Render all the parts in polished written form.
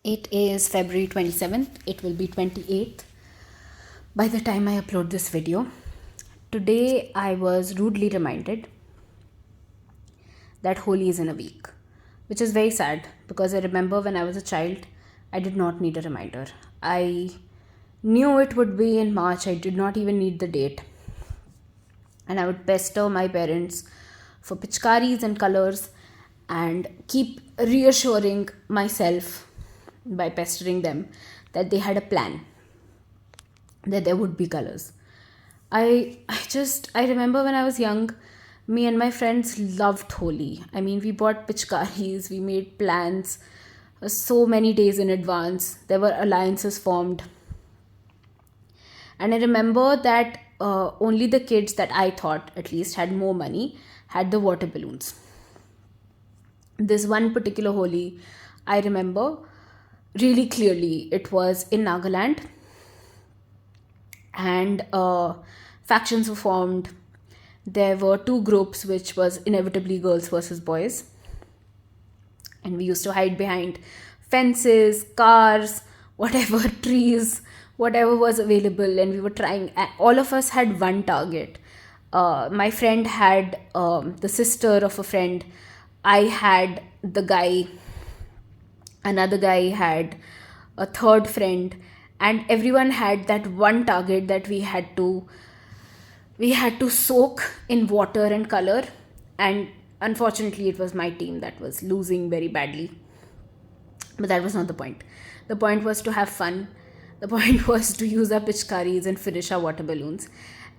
It is February 27th. It will be 28th by the time I upload this video. Today I was rudely reminded that Holi is in a week, which is very sad because I remember when I was a child, I did not need a reminder. I knew it would be in March. I did not even need the date. And I would pester my parents for pichkaris and colors and keep reassuring myself by pestering them that they had a plan, that there would be colors. I remember when I was young, me and my friends loved Holi. I mean, we bought pichkaris, we made plans so many days in advance. There were alliances formed. And I remember that only the kids that I thought at least had more money had the water balloons. This one particular Holi, I remember really clearly. It was in Nagaland, and factions were formed. There were two groups, which was inevitably girls versus boys, and we used to hide behind fences, cars, whatever, trees, whatever was available, and we were trying. All of us had one target. My friend had the sister of a friend. I had the guy. Another guy had a third friend, and everyone had that one target that we had to soak in water and color. And unfortunately, it was my team that was losing very badly, but that was not the point. The point was to have fun. The point was to use our pitchkaris and finish our water balloons.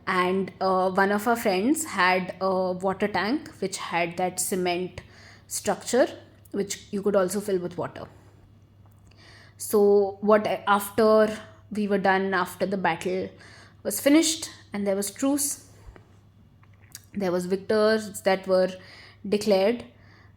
And one of our friends had a water tank which had that cement structure, which you could also fill with water. So what after we were done, after the battle was finished and there was truce, there was victors that were declared.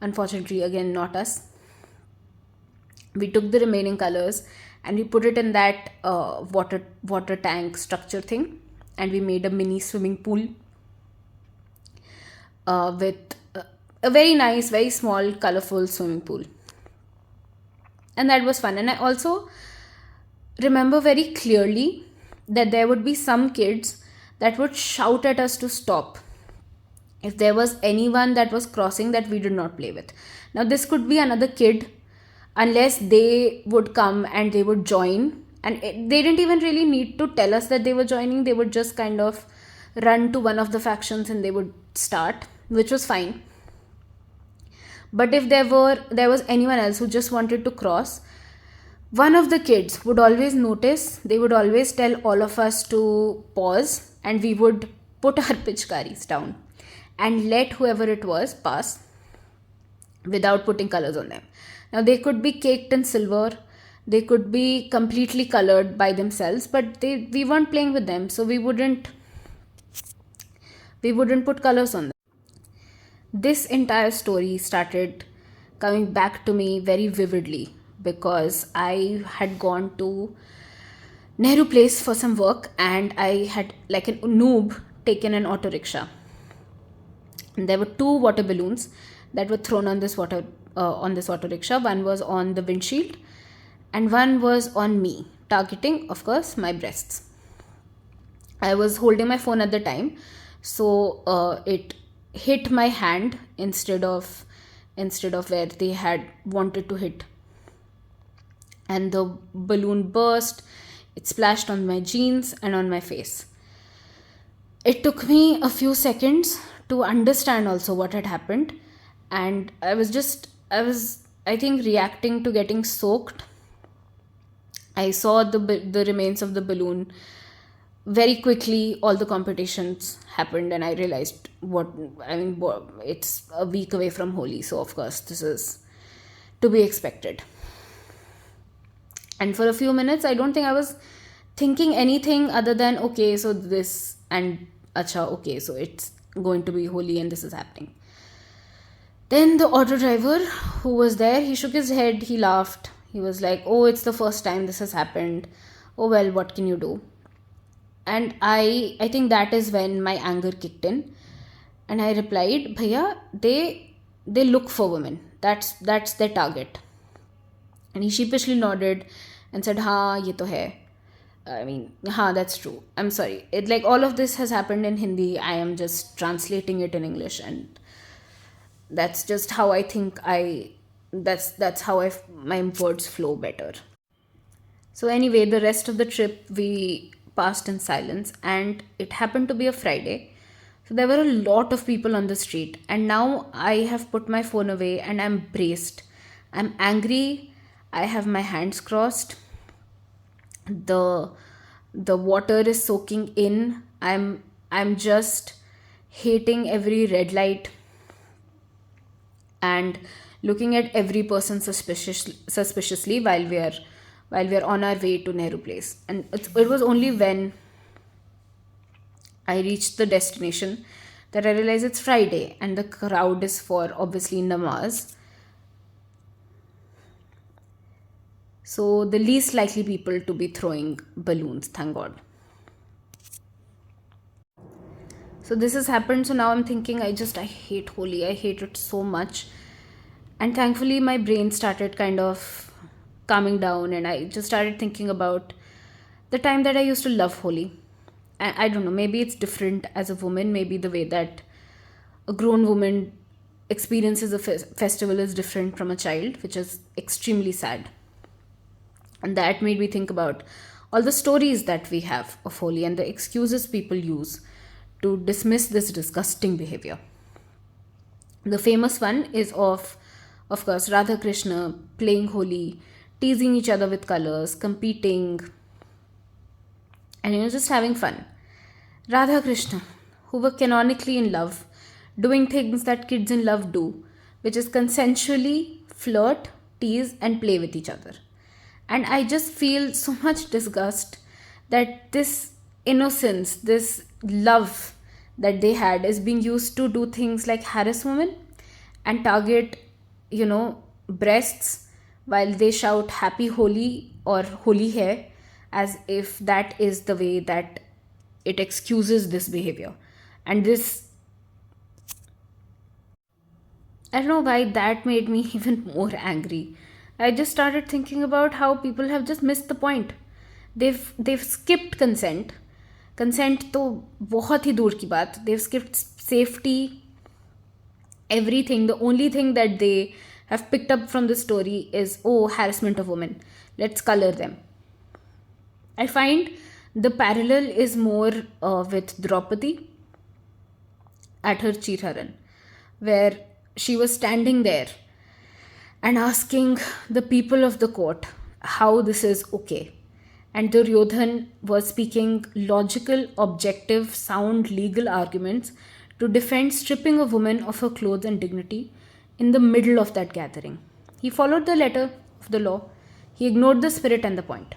Unfortunately, again, not us. We took the remaining colors and we put it in that water tank structure thing, and we made a mini swimming pool with a very nice, very small, colorful swimming pool. And that was fun. And I also remember very clearly that there would be some kids that would shout at us to stop if there was anyone that was crossing that we did not play with. Now, this could be another kid, unless they would come and they would join. And they didn't even really need to tell us that they were joining. They would just kind of run to one of the factions and they would start, which was fine. But if there was anyone else who just wanted to cross, one of the kids would always notice. They would always tell all of us to pause, and we would put our pitchkaris down and let whoever it was pass without putting colors on them. Now, they could be caked in silver, they could be completely colored by themselves, but we weren't playing with them, so we wouldn't put colors on them. This entire story started coming back to me very vividly because I had gone to Nehru Place for some work, and I had, like a noob, taken an auto rickshaw. And there were two water balloons that were thrown on this auto rickshaw. One was on the windshield, and one was on me, targeting, of course, my breasts. I was holding my phone at the time, so it hit my hand instead of where they had wanted to hit, and the balloon burst. It splashed on my jeans and on my face. It took me a few seconds to understand also what had happened, and I was I think reacting to getting soaked. I saw the remains of the balloon. Very quickly, all the competitions happened, and I realized it's a week away from Holi, so of course this is to be expected. And for a few minutes, I don't think I was thinking anything other than, okay, so this, and acha, okay, so it's going to be Holi and this is happening. Then the auto driver who was there, he shook his head, he laughed. He was like, oh, it's the first time this has happened. Oh, well, what can you do? And I think that is when my anger kicked in. And I replied, Bhaiya, they look for women. That's their target. And he sheepishly nodded and said, "Ha, ye to hai." I mean, ha, that's true. I'm sorry. It like all of this has happened in Hindi. I am just translating it in English, and that's just how I think I. That's how my words flow better. So anyway, the rest of the trip we passed in silence, and it happened to be a Friday. So there were a lot of people on the street, and now I have put my phone away and I'm braced. I'm angry. I have my hands crossed. The the water is soaking in. I'm just hating every red light and looking at every person suspiciously while we are on our way to Nehru Place. And it was only when I reached the destination that I realized it's Friday and the crowd is for obviously namaz. So the least likely people to be throwing balloons, thank God. So this has happened. So now I'm thinking I hate Holi. I hate it so much. And thankfully my brain started kind of calming down and I just started thinking about the time that I used to love Holi. I don't know, maybe it's different as a woman, maybe the way that a grown woman experiences a festival is different from a child, which is extremely sad. And that made me think about all the stories that we have of Holi and the excuses people use to dismiss this disgusting behavior. The famous one is of course, Radha Krishna playing Holi, teasing each other with colors, competing, and just having fun. Radha Krishna, who were canonically in love, doing things that kids in love do, which is consensually flirt, tease, and play with each other. And I just feel so much disgust that this innocence, this love that they had is being used to do things like harass women and target, breasts while they shout happy Holi or Holi hai, as if that is the way that it excuses this behavior. And this, I don't know why that made me even more angry. I just started thinking about how people have just missed the point. They've skipped consent. Consent तो बहुत ही दूर की बात. They've skipped safety, everything. The only thing that they have picked up from the story is, oh, harassment of women. Let's color them. I find the parallel is more with Draupadi at her Chirharan, where she was standing there and asking the people of the court how this is okay. And Duryodhan was speaking logical, objective, sound legal arguments to defend stripping a woman of her clothes and dignity in the middle of that gathering. He followed the letter of the law, he ignored the spirit and the point.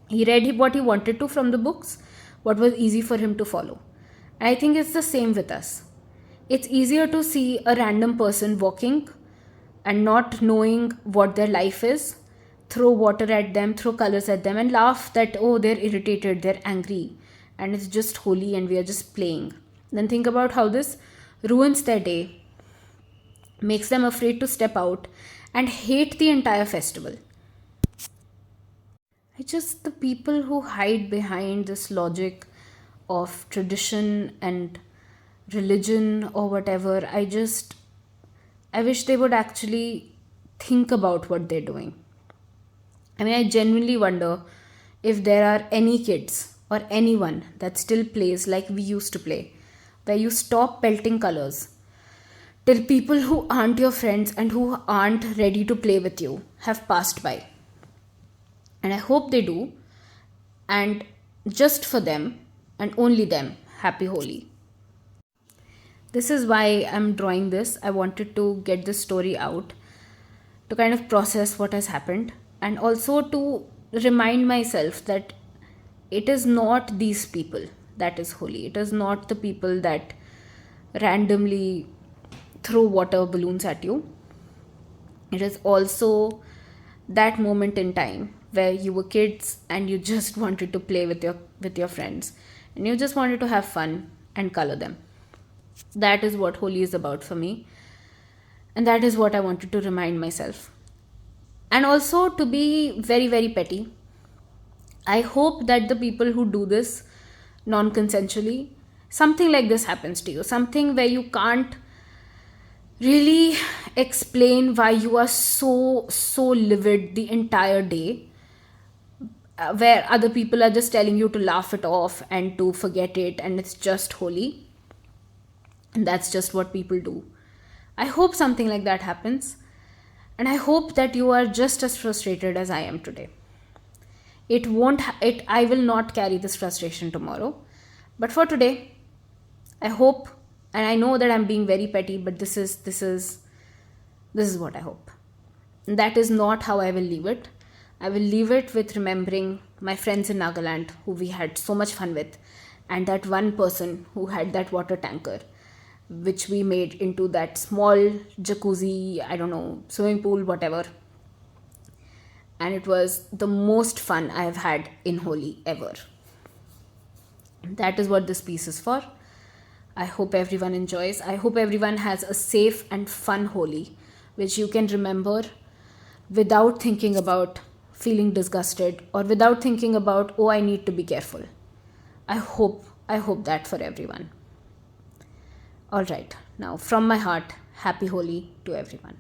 He read what he wanted to from the books, what was easy for him to follow. And I think it's the same with us. It's easier to see a random person walking and not knowing what their life is, throw water at them, throw colors at them, and laugh that, oh, they're irritated, they're angry, and it's just Holi and we are just playing. Then think about how this ruins their day, makes them afraid to step out, and hate the entire festival. It's just the people who hide behind this logic of tradition and religion or whatever. I wish they would actually think about what they're doing. I mean, I genuinely wonder if there are any kids or anyone that still plays like we used to play, where you stop pelting colors till people who aren't your friends and who aren't ready to play with you have passed by. And I hope they do. And just for them and only them, happy Holi. This is why I'm drawing this. I wanted to get this story out to kind of process what has happened and also to remind myself that it is not these people that is Holi. It is not the people that randomly throw water balloons at you. It is also that moment in time where you were kids and you just wanted to play with your friends and you just wanted to have fun and color them. That is what Holi is about for me, and that is what I wanted to remind myself. And also, to be very, very petty, I hope that the people who do this non consensually, something like this happens to you, something where you can't really explain why you are so livid the entire day, where other people are just telling you to laugh it off and to forget it, and it's just holy, and that's just what people do. I hope something like that happens, and I hope that you are just as frustrated as I am today. It won't it I will not carry this frustration tomorrow, but for today, I hope, and I know that I'm being very petty, but this is what I hope. And that is not how I will leave it. I will leave it with remembering my friends in Nagaland who we had so much fun with, and that one person who had that water tanker, which we made into that small jacuzzi, I don't know, swimming pool, whatever. And it was the most fun I have had in Holi ever. That is what this piece is for. I hope everyone enjoys. I hope everyone has a safe and fun Holi, which you can remember without thinking about feeling disgusted, or without thinking about, oh, I need to be careful. I hope that for everyone. All right. Now, from my heart, happy Holi to everyone.